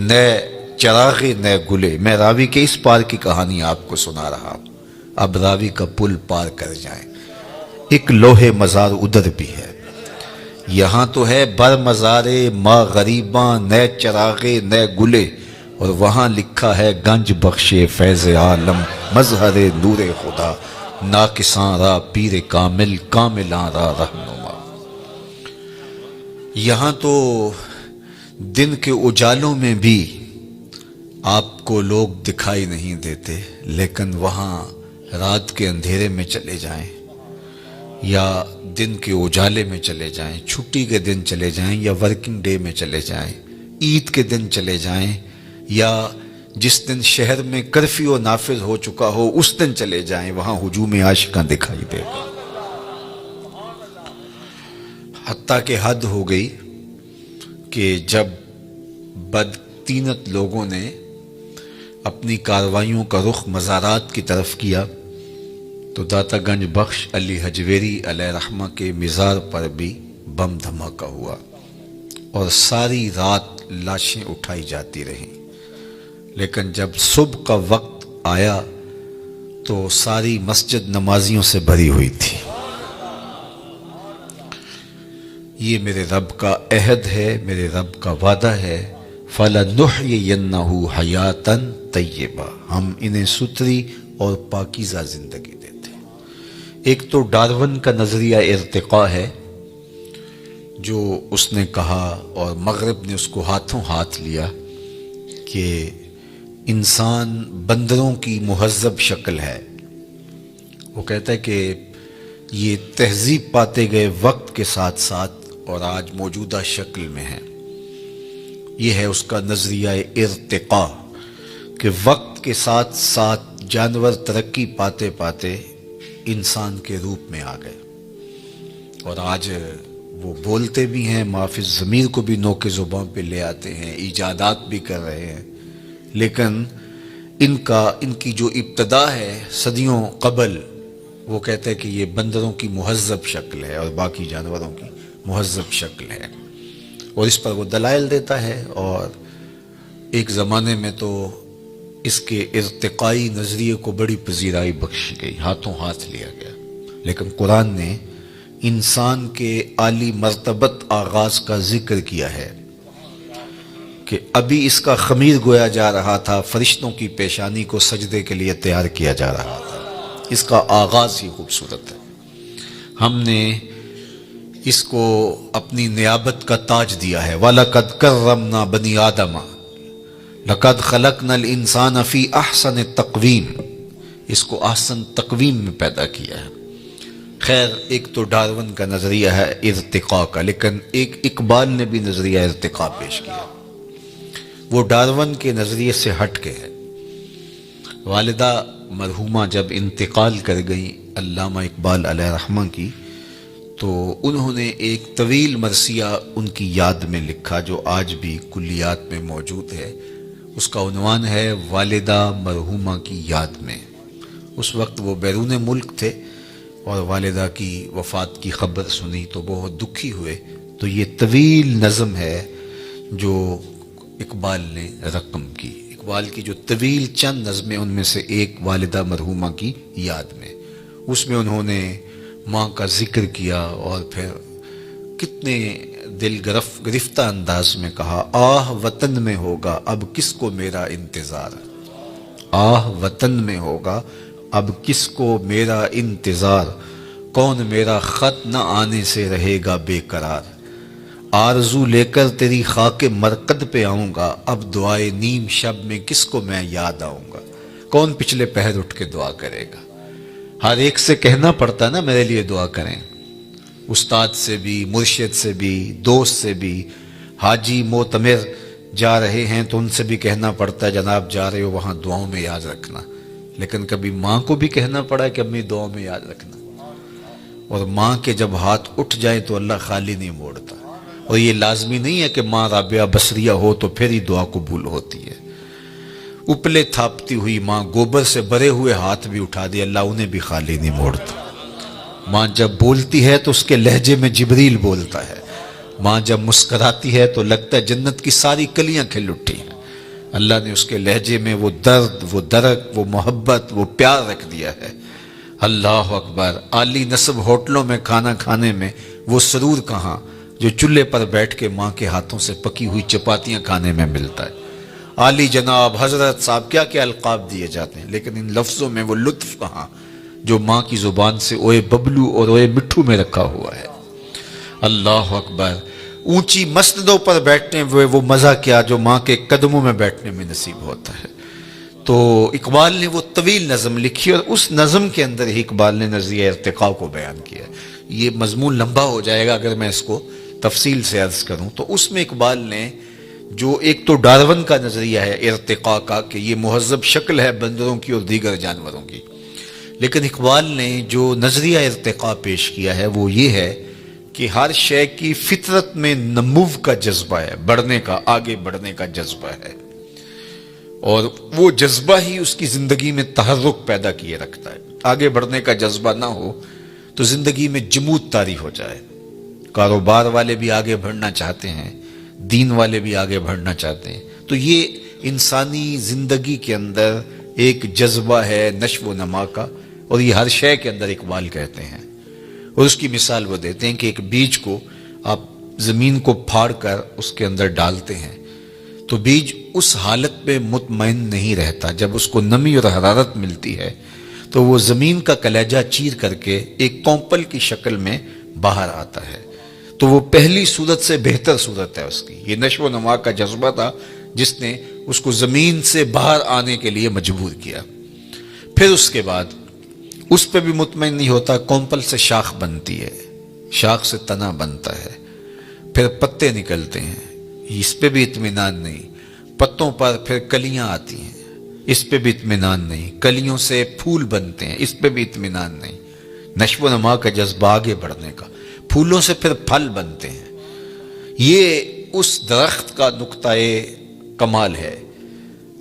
Speaker 1: نہ چراغ نہ گلے۔ میں راوی کے اس پار کی کہانی آپ کو سنا رہا ہوں، اب راوی کا پل پار کر جائیں۔ ایک لوح مزار ادھر بھی ہے، یہاں تو ہے بر مزار ما غریباں نہ چراغ نہ گلے، اور وہاں لکھا ہے گنج بخش فیض عالم مظہر نور خدا، ناقصاں را پیر کامل کاملاں را رہنما۔ یہاں تو دن کے اجالوں میں بھی آپ کو لوگ دکھائی نہیں دیتے، لیکن وہاں رات کے اندھیرے میں چلے جائیں یا دن کے اجالے میں چلے جائیں، چھٹی کے دن چلے جائیں یا ورکنگ ڈے میں چلے جائیں، عید کے دن چلے جائیں یا جس دن شہر میں کرفیو نافذ ہو چکا ہو اس دن چلے جائیں، وہاں ہجوم عاشقاں دکھائی دے گا۔ حتیٰ کہ حد ہو گئی کہ جب بدطینت لوگوں نے اپنی کارروائیوں کا رخ مزارات کی طرف کیا تو داتا گنج بخش علی حجویری علیہ رحمہ کے مزار پر بھی بم دھماکہ ہوا اور ساری رات لاشیں اٹھائی جاتی رہیں، لیکن جب صبح کا وقت آیا تو ساری مسجد نمازیوں سے بھری ہوئی تھی۔ یہ میرے رب کا عہد ہے، میرے رب کا وعدہ ہے، فَلَنُحْيِيَنَّهُ حَيَاتًا طَيِّبَةً، ہم انہیں ستھری اور پاکیزہ زندگی دیتے ہیں۔ ایک تو ڈارون کا نظریہ ارتقاء ہے جو اس نے کہا، اور مغرب نے اس کو ہاتھوں ہاتھ لیا، کہ انسان بندروں کی مہذب شکل ہے۔ وہ کہتا ہے کہ یہ تہذیب پاتے گئے وقت کے ساتھ ساتھ اور آج موجودہ شکل میں ہے، یہ ہے اس کا نظریہ ارتقاء، کہ وقت کے ساتھ ساتھ جانور ترقی پاتے پاتے انسان کے روپ میں آ گئے، اور آج وہ بولتے بھی ہیں، معافی ضمیر کو بھی نوک زبان پہ لے آتے ہیں، ایجادات بھی کر رہے ہیں، لیکن ان کی جو ابتدا ہے صدیوں قبل، وہ کہتے ہیں کہ یہ بندروں کی مہذب شکل ہے اور باقی جانوروں کی مہذب شکل ہے، اور اس پر وہ دلائل دیتا ہے۔ اور ایک زمانے میں تو اس کے ارتقائی نظریے کو بڑی پذیرائی بخشی گئی، ہاتھوں ہاتھ لیا گیا، لیکن قرآن نے انسان کے عالی مرتبت آغاز کا ذکر کیا ہے کہ ابھی اس کا خمیر گویا جا رہا تھا، فرشتوں کی پیشانی کو سجدے کے لیے تیار کیا جا رہا تھا، اس کا آغاز ہی خوبصورت ہے۔ ہم نے اس کو اپنی نیابت کا تاج دیا ہے، وَلَقَدْ كَرَّمْنَا بَنِي آدَمَ لَقَدْ خَلَقْنَا الْإِنسَانَ فِي أَحْسَنِ تَقْوِيمٍ، اس کو احسن تقویم میں پیدا کیا ہے۔ خیر، ایک تو ڈارون کا نظریہ ہے ارتقاء کا، لیکن ایک اقبال نے بھی نظریہ ارتقاء پیش کیا، وہ ڈارون کے نظریے سے ہٹ کے ہے۔ والدہ مرحومہ جب انتقال کر گئی علامہ اقبال علیہ رحمہ کی، تو انہوں نے ایک طویل مرثیہ ان کی یاد میں لکھا جو آج بھی کلیات میں موجود ہے۔ اس کا عنوان ہے والدہ مرحومہ کی یاد میں۔ اس وقت وہ بیرون ملک تھے اور والدہ کی وفات کی خبر سنی تو بہت دکھی ہوئے، تو یہ طویل نظم ہے جو اقبال نے رقم کی۔ اقبال کی جو طویل چند نظمیں، ان میں سے ایک والدہ مرحومہ کی یاد میں، اس میں انہوں نے ماں کا ذکر کیا اور پھر کتنے دل گرفتہ انداز میں کہا، آہ وطن میں ہوگا اب کس کو میرا انتظار، آہ وطن میں ہوگا اب کس کو میرا انتظار، کون میرا خط نہ آنے سے رہے گا بے قرار، آرزو لے کر تیری خاک مرقد پہ آؤں گا، اب دعائے نیم شب میں کس کو میں یاد آؤں گا، کون پچھلے پہر اٹھ کے دعا کرے گا۔ ہر ایک سے کہنا پڑتا نا میرے لیے دعا کریں، استاد سے بھی، مرشد سے بھی، دوست سے بھی، حاجی معتمر جا رہے ہیں تو ان سے بھی کہنا پڑتا ہے جناب جا رہے ہو وہاں دعاؤں میں یاد رکھنا، لیکن کبھی ماں کو بھی کہنا پڑا کہ امی دعاؤں میں یاد رکھنا، اور ماں کے جب ہاتھ اٹھ جائیں تو اللہ خالی نہیں موڑتا، اور یہ لازمی نہیں ہے کہ ماں رابعہ بصریہ ہو تو پھر ہی دعا قبول ہوتی ہے، اپلے تھاپتی ہوئی ماں گوبر سے بھرے ہوئے ہاتھ بھی اٹھا دے اللہ انہیں بھی خالی نہیں موڑتا۔ ماں جب بولتی ہے تو اس کے لہجے میں جبریل بولتا ہے، ماں جب مسکراتی ہے تو لگتا ہے جنت کی ساری کلیاں کھل اٹھی ہیں، اللہ نے اس کے لہجے میں وہ درد، وہ درک، وہ محبت، وہ پیار رکھ دیا ہے۔ اللہ اکبر، عالی نصب ہوٹلوں میں کھانا کھانے میں وہ سرور کہاں جو چولہے پر بیٹھ کے ماں کے ہاتھوں سے پکی ہوئی چپاتیاں کھانے میں ملتا ہے۔ عالی جناب، حضرت صاحب، کیا کیا القاب دیے جاتے ہیں، لیکن ان لفظوں میں وہ لطف کہاں جو ماں کی زبان سے اوئے ببلو اور اوئے مٹھو میں رکھا ہوا ہے۔ اللہ اکبر، اونچی مسندوں پر بیٹھنے ہوئے وہ مزہ کیا جو ماں کے قدموں میں بیٹھنے میں نصیب ہوتا ہے۔ تو اقبال نے وہ طویل نظم لکھی اور اس نظم کے اندر ہی اقبال نے نظریہ ارتقاء کو بیان کیا۔ یہ مضمون لمبا ہو جائے گا اگر میں اس کو تفصیل سے عرض کروں، تو اس میں اقبال نے جو ایک تو ڈارون کا نظریہ ہے ارتقاء کا کہ یہ مہذب شکل ہے بندروں کی اور دیگر جانوروں کی، لیکن اقبال نے جو نظریہ ارتقاء پیش کیا ہے وہ یہ ہے کہ ہر شے کی فطرت میں نمو کا جذبہ ہے، بڑھنے کا، آگے بڑھنے کا جذبہ ہے، اور وہ جذبہ ہی اس کی زندگی میں تحرک پیدا کیے رکھتا ہے۔ آگے بڑھنے کا جذبہ نہ ہو تو زندگی میں جمود طاری ہو جائے۔ کاروبار والے بھی آگے بڑھنا چاہتے ہیں، دین والے بھی آگے بڑھنا چاہتے ہیں، تو یہ انسانی زندگی کے اندر ایک جذبہ ہے نشو و نما کا، اور یہ ہر شے کے اندر اقبال کہتے ہیں۔ اور اس کی مثال وہ دیتے ہیں کہ ایک بیج کو آپ زمین کو پھاڑ کر اس کے اندر ڈالتے ہیں تو بیج اس حالت میں مطمئن نہیں رہتا، جب اس کو نمی اور حرارت ملتی ہے تو وہ زمین کا کلیجہ چیر کر کے ایک کونپل کی شکل میں باہر آتا ہے، تو وہ پہلی صورت سے بہتر صورت ہے اس کی۔ یہ نشو و نما کا جذبہ تھا جس نے اس کو زمین سے باہر آنے کے لیے مجبور کیا۔ پھر اس کے بعد اس پہ بھی مطمئن نہیں ہوتا، کونپل سے شاخ بنتی ہے، شاخ سے تنا بنتا ہے، پھر پتے نکلتے ہیں، اس پہ بھی اطمینان نہیں، پتوں پر پھر کلیاں آتی ہیں، اس پہ بھی اطمینان نہیں، کلیوں سے پھول بنتے ہیں، اس پہ بھی اطمینان نہیں، نشو و نما کا جذبہ آگے بڑھنے کا، پھولوں سے پھر پھل بنتے ہیں۔ یہ اس درخت کا نقطۂ کمال ہے۔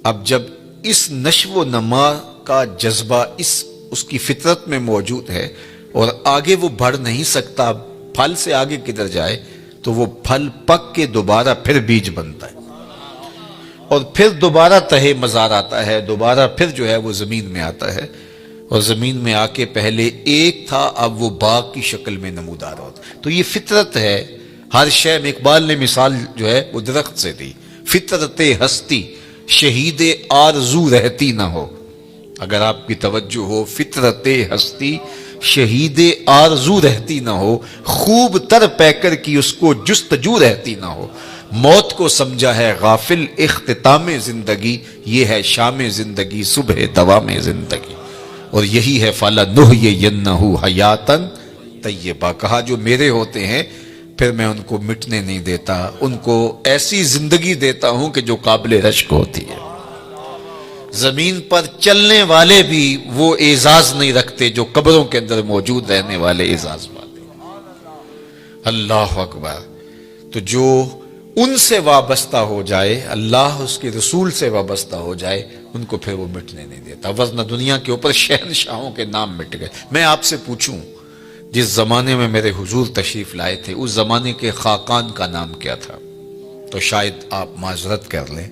Speaker 1: اب جب اس نشو و نما کا جذبہ اس کی فطرت میں موجود ہے اور آگے وہ بڑھ نہیں سکتا، پھل سے آگے کدھر جائے، تو وہ پھل پک کے دوبارہ پھر بیج بنتا ہے اور پھر دوبارہ تہے مزار آتا ہے، دوبارہ پھر جو ہے وہ زمین میں آتا ہے، اور زمین میں آ کے پہلے ایک تھا، اب وہ باغ کی شکل میں نمودار ہوتا ہے۔ تو یہ فطرت ہے۔ ہر شے میں اقبال نے مثال جو ہے وہ درخت سے دی، فطرت ہستی شہید آرزو رہتی نہ ہو۔ اگر آپ کی توجہ ہو، فطرت ہستی شہید آرزو رہتی نہ ہو، خوب تر پیکر کی اس کو جستجو رہتی نہ ہو، موت کو سمجھا ہے غافل اختتام زندگی، یہ ہے شام زندگی صبح دوام زندگی، اور یہی ہے فَلَنُحْيِيَنَّهُ حَيَاتًا طیبہ۔ کہا جو میرے ہوتے ہیں پھر میں ان کو مٹنے نہیں دیتا، ان کو ایسی زندگی دیتا ہوں کہ جو قابل رشک ہوتی ہے۔ زمین پر چلنے والے بھی وہ اعزاز نہیں رکھتے جو قبروں کے اندر موجود رہنے والے اعزاز پاتے ہیں۔ اللہ اکبر۔ تو جو ان سے وابستہ ہو جائے، اللہ اس کے رسول سے وابستہ ہو جائے، ان کو پھر وہ مٹنے نہیں دیتا، ورنہ دنیا کے اوپر شہنشاہوں کے نام مٹ گئے۔ میں آپ سے پوچھوں، جس زمانے میں میرے حضور تشریف لائے تھے، اس زمانے کے خاقان کا نام کیا تھا؟ تو شاید آپ معذرت کر لیں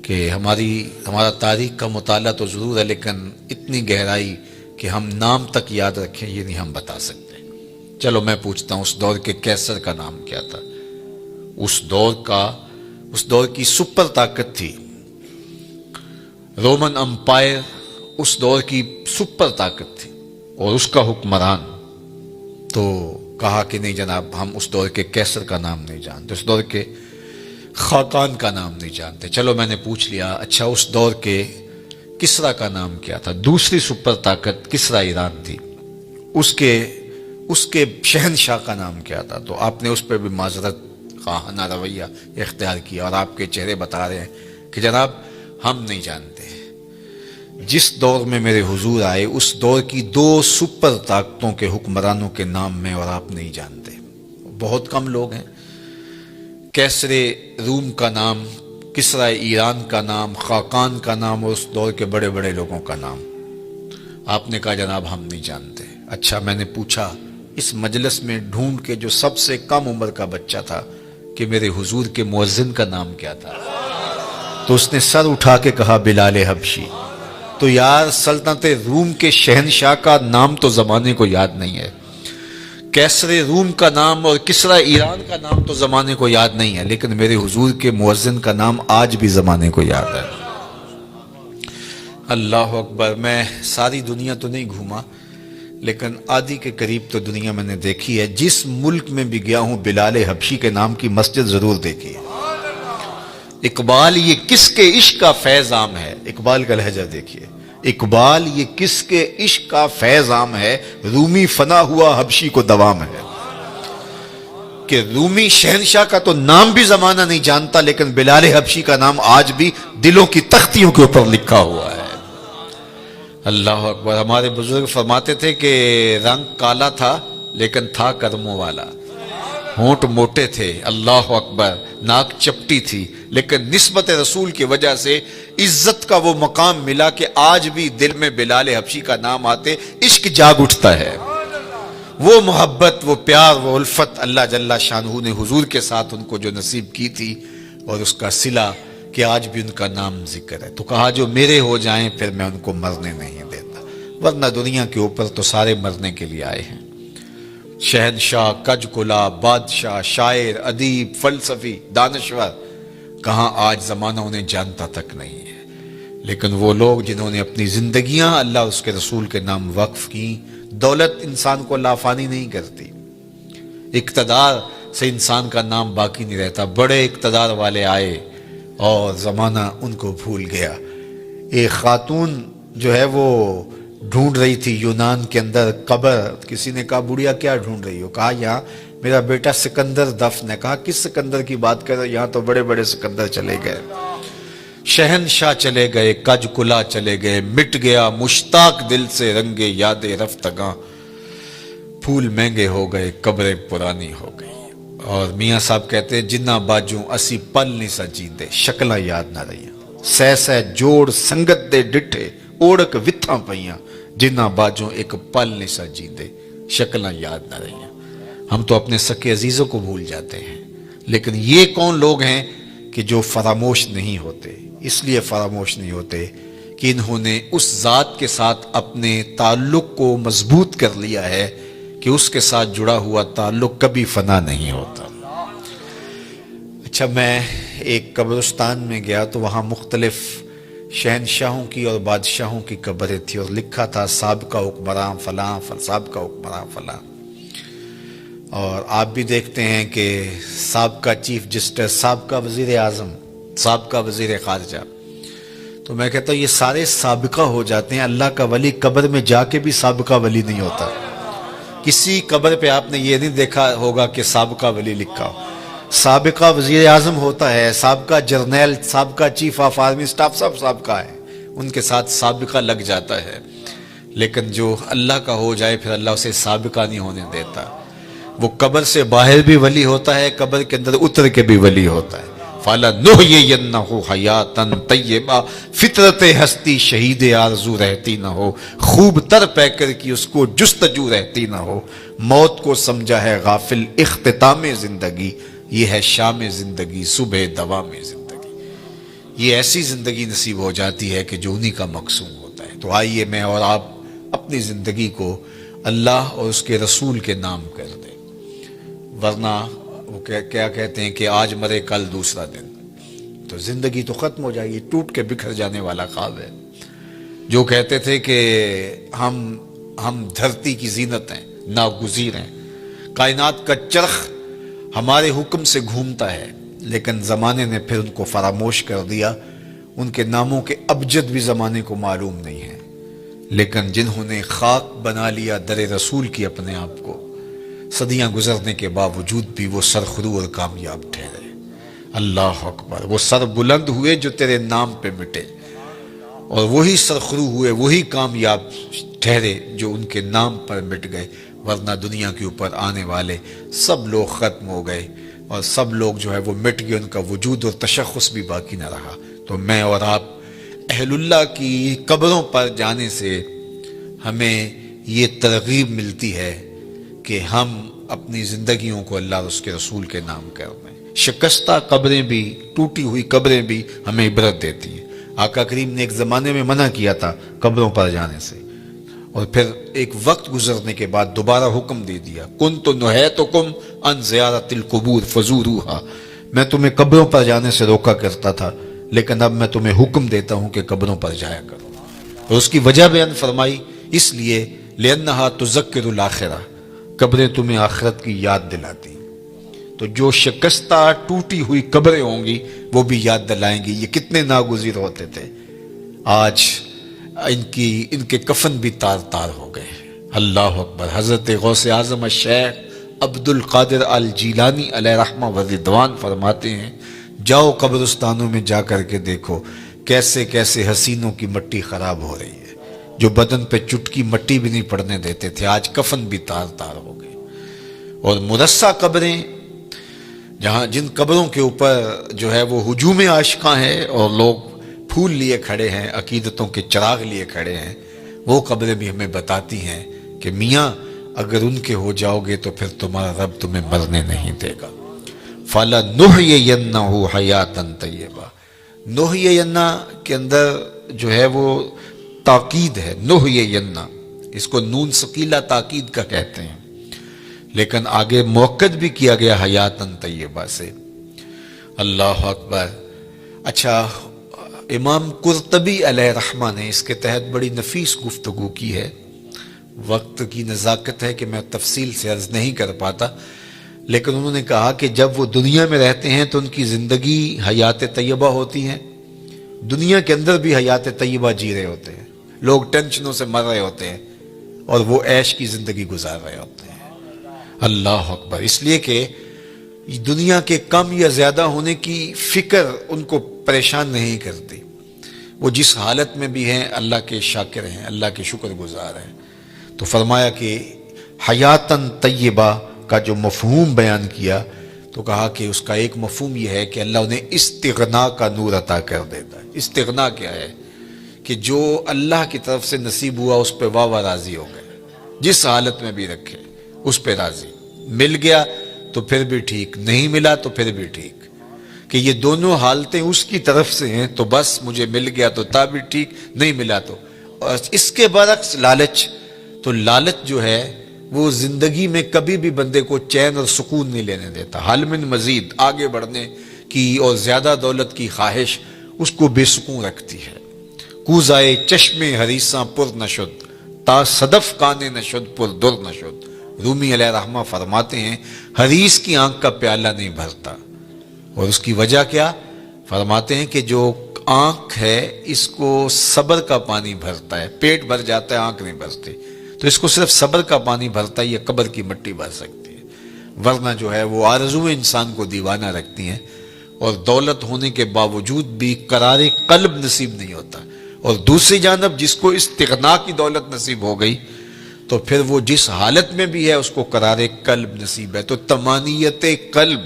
Speaker 1: کہ ہمارا تاریخ کا مطالعہ تو ضرور ہے، لیکن اتنی گہرائی کہ ہم نام تک یاد رکھیں یہ نہیں ہم بتا سکتے۔ چلو میں پوچھتا ہوں، اس دور کے کیسر کا نام کیا تھا؟ اس دور کی سپر طاقت تھی رومن امپائر، اس دور کی سپر طاقت تھی اور اس کا حکمران۔ تو کہا کہ نہیں جناب، ہم اس دور کے کیسر کا نام نہیں جانتے، اس دور کے خاقان کا نام نہیں جانتے۔ چلو میں نے پوچھ لیا، اچھا اس دور کے کسرا کا نام کیا تھا؟ دوسری سپر طاقت کسرا ایران تھی، اس کے شہنشاہ کا نام کیا تھا؟ تو آپ نے اس پہ بھی معذرت خواہانہ رویہ اختیار کیا، اور آپ کے چہرے بتا رہے ہیں کہ جناب ہم نہیں جانتے۔ جس دور میں میرے حضور آئے، اس دور کی دو سپر طاقتوں کے حکمرانوں کے نام میں اور آپ نہیں جانتے۔ بہت کم لوگ ہیں۔ کیسر روم کا نام، کسرا ایران کا نام، خاقان کا نام، اور اس دور کے بڑے بڑے لوگوں کا نام آپ نے کہا جناب ہم نہیں جانتے۔ اچھا میں نے پوچھا اس مجلس میں ڈھونڈ کے جو سب سے کم عمر کا بچہ تھا کہ میرے حضور کے مؤذن کا نام کیا تھا؟ تو اس نے سر اٹھا کے کہا بلال حبشی۔ تو یار سلطنت روم کے شہنشاہ کا نام تو زمانے کو یاد نہیں ہے، کیسر روم کا نام اور کسرا ایران کا نام تو زمانے کو یاد نہیں ہے، لیکن میرے حضور کے مؤذن کا نام آج بھی زمانے کو یاد ہے۔ اللہ اکبر۔ میں ساری دنیا تو نہیں گھوما، لیکن آدھی کے قریب تو دنیا میں نے دیکھی ہے۔ جس ملک میں بھی گیا ہوں بلال حبشی کے نام کی مسجد ضرور دیکھی ہے۔ اقبال یہ کس کے عشق کا فیض عام ہے، اقبال کا لہجہ دیکھیے، اقبال یہ کس کے عشق کا فیض عام ہے، رومی فنا ہوا حبشی کو دوام ہے۔ کہ رومی شہنشاہ کا تو نام بھی زمانہ نہیں جانتا، لیکن بلال حبشی کا نام آج بھی دلوں کی تختیوں کے اوپر لکھا ہوا ہے۔ اللہ اکبر۔ ہمارے بزرگ فرماتے تھے کہ رنگ کالا تھا لیکن تھا کرموں والا، ہونٹ موٹے تھے، اللہ اکبر، ناک چپٹی تھی، لیکن نسبت رسول کی وجہ سے عزت کا وہ مقام ملا کہ آج بھی دل میں بلال حبشی کا نام آتے عشق جاگ اٹھتا ہے۔ وہ محبت، وہ پیار، وہ الفت اللہ جل شانہ نے حضور کے ساتھ ان کو جو نصیب کی تھی، اور اس کا صلہ کہ آج بھی ان کا نام ذکر ہے۔ تو کہا جو میرے ہو جائیں پھر میں ان کو مرنے نہیں دیتا، ورنہ دنیا کے اوپر تو سارے مرنے کے لیے آئے ہیں۔ شہنشاہ، کج کلا، بادشاہ، شاعر، ادیب، فلسفی، دانشور، کہاں آج زمانہ انہیں جانتا تک نہیں ہے، لیکن وہ لوگ جنہوں نے اپنی زندگیاں اللہ اور اس کے رسول کے نام وقف کی۔ دولت انسان کو لافانی نہیں کرتی، اقتدار سے انسان کا نام باقی نہیں رہتا۔ بڑے اقتدار والے آئے اور زمانہ ان کو بھول گیا۔ ایک خاتون جو ہے وہ ڈھونڈ رہی تھی یونان کے اندر قبر، کسی نے کہا بڑھیا کیا ڈھونڈ رہی ہو؟ کہا یہاں میرا بیٹا سکندر دفن ہے. کہا کس سکندر کی بات کر رہے؟ یہاں تو بڑے بڑے سکندر چلے گئے، شہنشاہ چلے گئے، کج کلا چلے گئے، مٹ گیا مشتاق دل سے رنگے یاد رفتگاں، پھول مہنگے ہو گئے، قبریں پرانی ہو گئی. اور میاں صاحب کہتے ہیں جنہ باجوں اسی پل نہیں سا جیندے، شکلاں یاد نہ رہیاں، سہ سہ جوڑ سنگت دے ڈٹھے اوڑک وتھاں پئیاں، جنہ باجوں ایک پل نہیں سا جیندے، شکلاں یاد نہ رہیاں. ہم تو اپنے سکے عزیزوں کو بھول جاتے ہیں، لیکن یہ کون لوگ ہیں کہ جو فراموش نہیں ہوتے؟ اس لیے فراموش نہیں ہوتے کہ انہوں نے اس ذات کے ساتھ اپنے تعلق کو مضبوط کر لیا ہے کہ اس کے ساتھ جڑا ہوا تعلق کبھی فنا نہیں ہوتا. اچھا، میں ایک قبرستان میں گیا تو وہاں مختلف شہنشاہوں کی اور بادشاہوں کی قبریں تھی، اور لکھا تھا سابقہ حکمراں فلاں، سابقہ حکمراں فلاں. اور آپ بھی دیکھتے ہیں کہ سابقہ چیف جسٹس، سابقہ وزیر اعظم، سابقہ وزیر خارجہ. تو میں کہتا ہوں یہ سارے سابقہ ہو جاتے ہیں. اللہ کا ولی قبر میں جا کے بھی سابقہ ولی نہیں ہوتا. کسی قبر پہ آپ نے یہ نہیں دیکھا ہوگا کہ سابقہ ولی لکھا ہو. سابقہ وزیر اعظم ہوتا ہے، سابقہ جرنیل، سابقہ چیف آف آرمی اسٹاف، سب سابقہ ہے، ان کے ساتھ سابقہ لگ جاتا ہے. لیکن جو اللہ کا ہو جائے پھر اللہ اسے سابقہ نہیں ہونے دیتا. وہ قبر سے باہر بھی ولی ہوتا ہے، قبر کے اندر اتر کے بھی ولی ہوتا ہے. فَلَنُحْيِيَنَّهُ حَيَاتًا طَيِّبَةً، فطرت ہستی شہید آرزو رہتی نہ ہو، خوب تر پیکر کی اس کو جستجو رہتی نہ ہو. موت کو سمجھا ہے غافل اختتام زندگی، یہ ہے شام زندگی صبح دوام زندگی. یہ ایسی زندگی نصیب ہو جاتی ہے کہ جو انہی کا مقصود ہوتا ہے. تو آئیے میں اور آپ اپنی زندگی کو اللہ اور اس کے رسول کے نام کر دیں، ورنہ وہ کیا کہتے ہیں کہ آج مرے کل دوسرا دن، تو زندگی تو ختم ہو جائے گی. ٹوٹ کے بکھر جانے والا خواب ہے. جو کہتے تھے کہ ہم دھرتی کی زینت ہیں، ناگزیر ہیں، کائنات کا چرخ ہمارے حکم سے گھومتا ہے، لیکن زمانے نے پھر ان کو فراموش کر دیا. ان کے ناموں کے ابجد بھی زمانے کو معلوم نہیں ہے. لیکن جنہوں نے خاک بنا لیا در رسول کی اپنے آپ کو، صدیاں گزرنے کے باوجود بھی وہ سرخرو اور کامیاب ٹھہرے. اللہ اکبر. وہ سر بلند ہوئے جو تیرے نام پہ مٹے، اور وہی سرخرو ہوئے، وہی کامیاب ٹھہرے جو ان کے نام پر مٹ گئے. ورنہ دنیا کے اوپر آنے والے سب لوگ ختم ہو گئے، اور سب لوگ جو ہے وہ مٹ گئے، ان کا وجود اور تشخص بھی باقی نہ رہا. تو میں اور آپ اہل اللہ کی قبروں پر جانے سے ہمیں یہ ترغیب ملتی ہے کہ ہم اپنی زندگیوں کو اللہ اور اس کے رسول کے نام کر دیں. شکستہ قبریں بھی، ٹوٹی ہوئی قبریں بھی ہمیں عبرت دیتی ہیں. آقا کریم نے ایک زمانے میں منع کیا تھا قبروں پر جانے سے، اور پھر ایک وقت گزرنے کے بعد دوبارہ حکم دے دیا، کنت نہیتکم عن زیارت القبور فزوروہا. میں تمہیں قبروں پر جانے سے روکا کرتا تھا، لیکن اب میں تمہیں حکم دیتا ہوں کہ قبروں پر جایا کرو. اور اس کی وجہ بیان فرمائی، اس لیے لأنہا تذکر الآخرہ، قبریں تمہیں آخرت کی یاد دلاتی. تو جو شکستہ ٹوٹی ہوئی قبریں ہوں گی وہ بھی یاد دلائیں گی یہ کتنے ناگزیر ہوتے تھے. آج ان کے کفن بھی تار تار ہو گئے. اللہ اکبر. حضرت غوث اعظم الشیخ عبد القادر الجیلانی علیہ رحمہ و رضوان فرماتے ہیں، جاؤ قبرستانوں میں جا کر کے دیکھو کیسے کیسے حسینوں کی مٹی خراب ہو رہی ہے. جو بدن پہ چٹکی مٹی بھی نہیں پڑنے دیتے تھے، آج کفن بھی تار تار ہو گئے. اور مرصع قبریں، جہاں جن قبروں کے اوپر جو ہے وہ ہجوم عاشقاں ہے اور لوگ پھول لیے کھڑے ہیں، عقیدتوں کے چراغ لیے کھڑے ہیں، وہ قبریں بھی ہمیں بتاتی ہیں کہ میاں اگر ان کے ہو جاؤ گے تو پھر تمہارا رب تمہیں مرنے نہیں دے گا. فَلَنُحْيِيَنَّهُ حَيَاتًا طَيِّبَةً. نُحْيِيَنَّ کے اندر جو ہے وہ تاکید ہے. نُحْيِيَنَّ اس کو نون ثقیلہ تاکید کا کہتے ہیں، لیکن آگے موقد بھی کیا گیا حیاتاً طیبہ سے. اللہ اکبر. اچھا، امام قرطبی علیہ رحمہ نے اس کے تحت بڑی نفیس گفتگو کی ہے. وقت کی نزاکت ہے کہ میں تفصیل سے عرض نہیں کر پاتا، لیکن انہوں نے کہا کہ جب وہ دنیا میں رہتے ہیں تو ان کی زندگی حیات طیبہ ہوتی ہیں، دنیا کے اندر بھی حیات طیبہ جی رہے ہوتے ہیں، لوگ ٹینشنوں سے مر رہے ہوتے ہیں اور وہ عیش کی زندگی گزار رہے ہوتے ہیں. اللہ اکبر. اس لیے کہ دنیا کے کم یا زیادہ ہونے کی فکر ان کو پریشان نہیں کرتی. وہ جس حالت میں بھی ہیں اللہ کے شاکر ہیں، اللہ کے شکر گزار ہیں. تو فرمایا کہ حیاتاً طیبہ کا جو مفہوم بیان کیا تو کہا کہ اس کا ایک مفہوم یہ ہے کہ اللہ انہیں استغنا کا نور عطا کر دیتا ہے. استغنا کیا ہے؟ کہ جو اللہ کی طرف سے نصیب ہوا اس پہ واہ واہ راضی ہو گئے، جس حالت میں بھی رکھے اس پہ راضی. مل گیا تو پھر بھی ٹھیک، نہیں ملا تو پھر بھی ٹھیک، کہ یہ دونوں حالتیں اس کی طرف سے ہیں تو بس مجھے مل گیا تو تا بھی ٹھیک، نہیں ملا تو. اور اس کے برعکس لالچ، تو لالچ جو ہے وہ زندگی میں کبھی بھی بندے کو چین اور سکون نہیں لینے دیتا. حل من مزید، آگے بڑھنے کی اور زیادہ دولت کی خواہش اس کو بے سکون رکھتی ہے. کوزائے چشم حریصاں پر نشد، تا صدف کانے نشد پر در نشد. رومی علیہ رحمہ فرماتے ہیں حریص کی آنکھ کا پیالہ نہیں بھرتا. اور اس کی وجہ کیا؟ فرماتے ہیں کہ جو آنکھ ہے اس کو صبر کا پانی بھرتا ہے. پیٹ بھر جاتا ہے، آنکھ نہیں بھرتی. تو اس کو صرف صبر کا پانی بھرتا ہے، یہ قبر کی مٹی بھر سکتی ہے. ورنہ جو ہے وہ آرزویں انسان کو دیوانہ رکھتی ہیں، اور دولت ہونے کے باوجود بھی قرار قلب نصیب نہیں ہوتا. اور دوسری جانب جس کو استغنا کی دولت نصیب ہو گئی تو پھر وہ جس حالت میں بھی ہے اس کو قرار قلب نصیب ہے. تو طمانیت قلب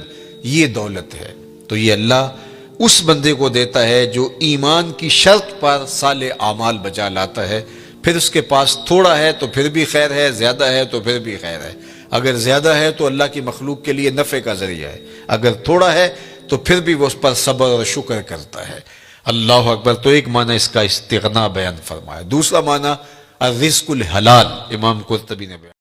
Speaker 1: یہ دولت ہے. تو یہ اللہ اس بندے کو دیتا ہے جو ایمان کی شرط پر صالح اعمال بجا لاتا ہے. پھر اس کے پاس تھوڑا ہے تو پھر بھی خیر ہے، زیادہ ہے تو پھر بھی خیر ہے. اگر زیادہ ہے تو اللہ کی مخلوق کے لیے نفع کا ذریعہ ہے، اگر تھوڑا ہے تو پھر بھی وہ اس پر صبر اور شکر کرتا ہے. اللہ اکبر. تو ایک معنی اس کا استغنا بیان فرمایا. دوسرا معنی الرزق الحلال، امام قرطبی نے بیان